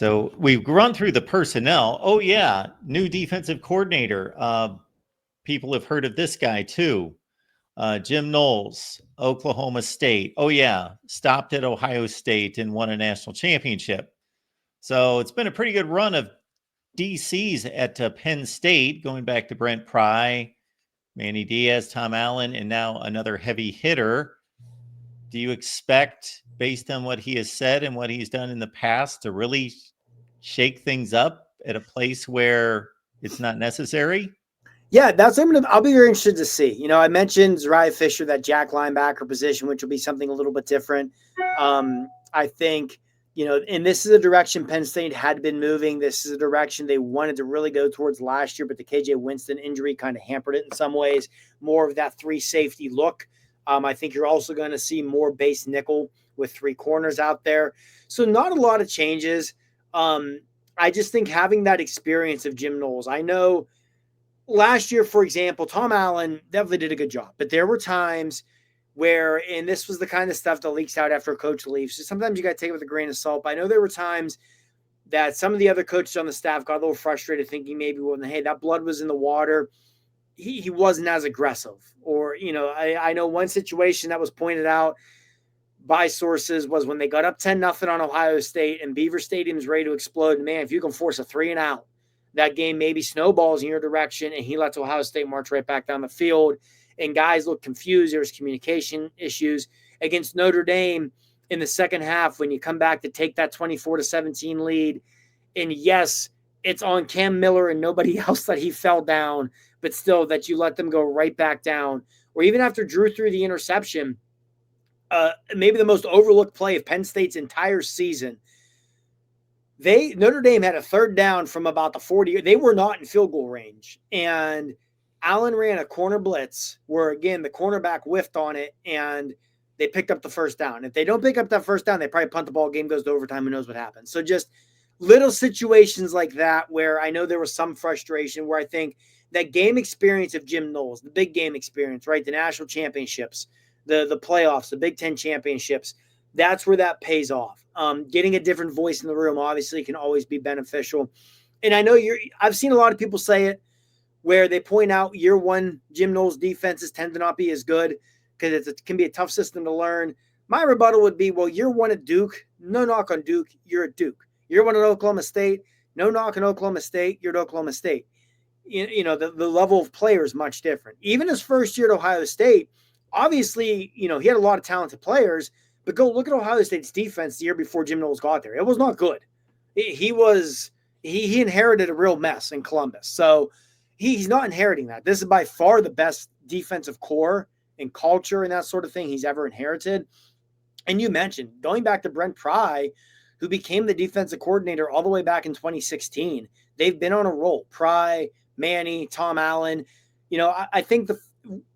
So we've run through the personnel. Oh yeah, new defensive coordinator. People have heard of this guy too. Jim Knowles, Oklahoma State. Oh yeah, stopped at Ohio State and won a national championship. So it's been a pretty good run of DCs at Penn State, going back to Brent Pry, Manny Diaz, Tom Allen, and now another heavy hitter. Do you expect, based on what he has said and what he's done in the past, to really shake things up at a place where it's not necessary? Yeah, I'll be very interested to see. I mentioned Zariah Fisher, that jack linebacker position, which will be something a little bit different. I think, and this is a direction Penn State had been moving. This is a direction they wanted to really go towards last year, but the KJ Winston injury kind of hampered it in some ways. More of that three safety look. I think you're also going to see more base nickel with three corners out there. So not a lot of changes. I just think having that experience of Jim Knowles, I know last year, for example, Tom Allen definitely did a good job, but there were times where, and this was the kind of stuff that leaks out after a coach leaves. So sometimes you got to take it with a grain of salt. But I know there were times that some of the other coaches on the staff got a little frustrated, thinking maybe, well, hey, that blood was in the water. He wasn't as aggressive. Or, I know one situation that was pointed out by sources was when they got up 10-0 on Ohio State and Beaver Stadium's ready to explode. And man, if you can force a 3-and-out, that game maybe snowballs in your direction, and he lets Ohio State march right back down the field. And guys look confused. There was communication issues against Notre Dame in the second half when you come back to take that 24-17 lead. And yes, it's on Cam Miller and nobody else that he fell down, but still that you let them go right back down. Or even after Drew threw the interception, maybe the most overlooked play of Penn State's entire season. Notre Dame had a third down from about the 40. They were not in field goal range. And Allen ran a corner blitz where, again, the cornerback whiffed on it, and they picked up the first down. If they don't pick up that first down, they probably punt the ball. Game goes to overtime. Who knows what happens? So just little situations like that where I know there was some frustration, where I think that game experience of Jim Knowles, the big game experience, right? The national championships, the playoffs, the Big Ten championships, that's where that pays off. Getting a different voice in the room obviously can always be beneficial. And I know I've seen a lot of people say it where they point out year one Jim Knowles defenses tend to not be as good because it can be a tough system to learn. My rebuttal would be, well, year one at Duke, no knock on Duke, you're at Duke. Year one at Oklahoma State, no knock on Oklahoma State, you're at Oklahoma State. The level of player is much different. Even his first year at Ohio State, obviously, he had a lot of talented players, but go look at Ohio State's defense the year before Jim Knowles got there. It was not good. He inherited a real mess in Columbus. So he's not inheriting that. This is by far the best defensive core and culture and that sort of thing he's ever inherited. And you mentioned, going back to Brent Pry, who became the defensive coordinator all the way back in 2016. They've been on a roll. Pry, Manny, Tom Allen. I think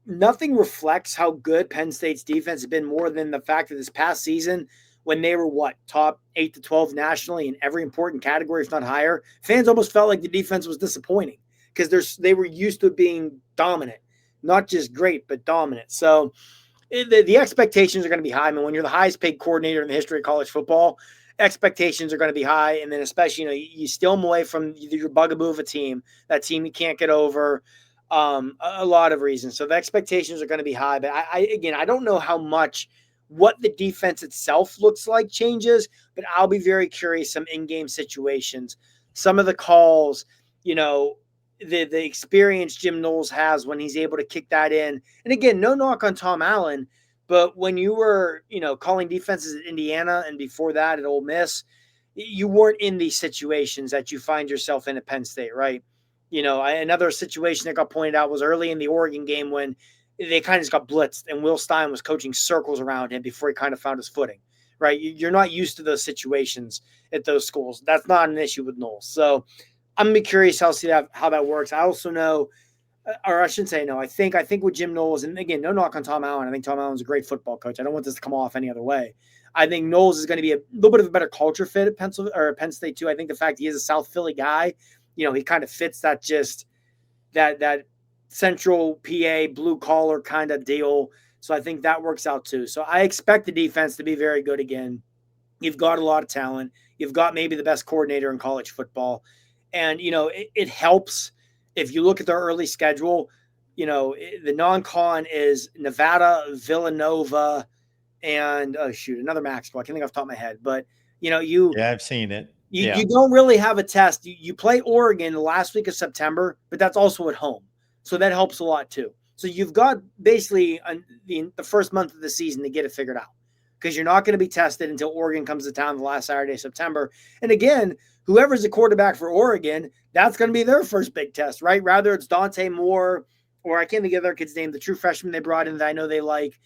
nothing reflects how good Penn State's defense has been more than the fact that this past season, when they were top 8 to 12 nationally in every important category, if not higher, fans almost felt like the defense was disappointing because they were used to being dominant, not just great, but dominant. So the expectations are going to be high. I mean, when you're the highest paid coordinator in the history of college football, expectations are going to be high. And then especially, you steal them away from your bugaboo of a team, that team you can't get over. A lot of reasons. So the expectations are going to be high, but I don't know how much what the defense itself looks like changes, but I'll be very curious. Some in-game situations, some of the calls, the experience Jim Knowles has when he's able to kick that in. And again, no knock on Tom Allen, but when you were, calling defenses at Indiana and before that at Ole Miss, you weren't in these situations that you find yourself in at Penn State, right? Another situation that got pointed out was early in the Oregon game when they kind of just got blitzed and Will Stein was coaching circles around him before he kind of found his footing, right? You're not used to those situations at those schools. That's not an issue with Knowles. So I'm going to be curious how that works. I also know, or I shouldn't say no, I think with Jim Knowles, and again, no knock on Tom Allen. I think Tom Allen's a great football coach. I don't want this to come off any other way. I think Knowles is going to be a little bit of a better culture fit at Penn State too. I think the fact he is a South Philly guy, he kind of fits that that central PA blue collar kind of deal. So I think that works out too. So I expect the defense to be very good again. You've got a lot of talent. You've got maybe the best coordinator in college football. And, it helps if you look at their early schedule. The non-con is Nevada, Villanova, and another MAC school. I can't think off the top of my head, but Yeah, I've seen it. Yeah. you don't really have a test. You play Oregon the last week of September, but that's also at home, so that helps a lot too. So you've got basically the first month of the season to get it figured out, because you're not going to be tested until Oregon comes to town the last Saturday of September. And again, whoever's the quarterback for Oregon, that's going to be their first big test, right? Rather it's Dante Moore, or I can't think of their kid's name, the true freshman they brought in that I know they like.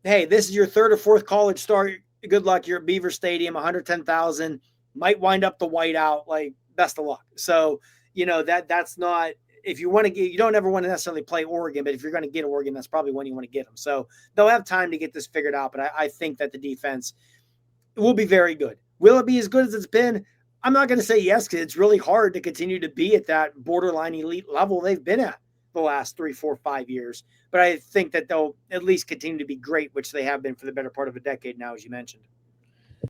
Hey, this is your third or fourth college start. Good luck. You're at Beaver Stadium, 110,000. Might wind up the whiteout. Like, best of luck. So, that's not, if you want to get, you don't ever want to necessarily play Oregon, but if you're going to get Oregon, that's probably when you want to get them. So they'll have time to get this figured out. But I think that the defense will be very good. Will it be as good as it's been? I'm not going to say yes, because it's really hard to continue to be at that borderline elite level they've been at the last 3, 4, 5 years. But I think that they'll at least continue to be great, which they have been for the better part of a decade now, as you mentioned.